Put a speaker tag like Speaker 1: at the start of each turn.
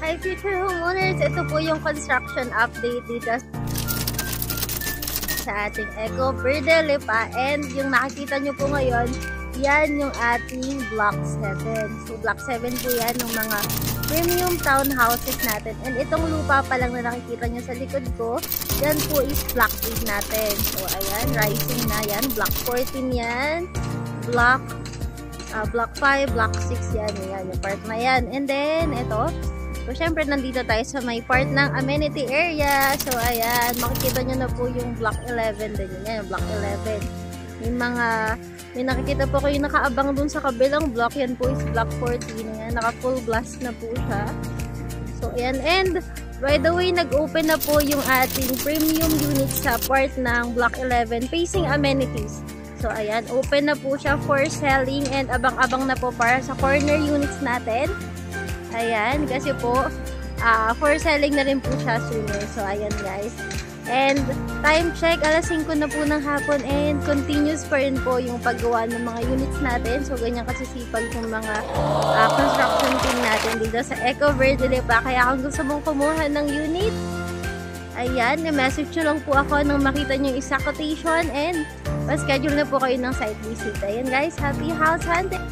Speaker 1: Hi future homeowners! Ito po yung construction update dito sa ating Eco Verde Lipa, and yung nakikita nyo po ngayon, yan yung ating Block 7. So Block 7 po yan ng mga premium townhouses natin, and itong lupa pa lang na nakikita nyo sa likod ko, yan po is Block 8 natin. So ayan, rising na yan, Block 14 yan, Block 5, Block 6 yan, yung part na yan. And then, ito, so syempre nandito tayo sa may part ng amenity area. So ayan, makikita nyo na po yung Block 11 din yan, yung Block 11. May nakikita po kayo nakaabang dun sa kabilang block, yan po is Block 14. Ayan, naka full blast na po siya. So ayan, and by the way, nag-open na po yung ating premium unit sa part ng Block 11 facing amenities. So ayan, open na po siya for selling, and abang-abang na po para sa corner units natin. Ayan, kasi po for selling na rin po siya sooner. So ayan guys, and time check, alas 5 na po ng hapon, and continuous pa rin po yung paggawa ng mga units natin. So ganyan kasisipag yung mga construction team natin dito sa Eco Verde Lipa. Kaya kung gusto mong kumuha ng unit, ayan, i-message nyo lang po ako nang makita nyo yung isa quotation, and pa-schedule na po kayo ng site visit. Ayan guys, happy house hunting!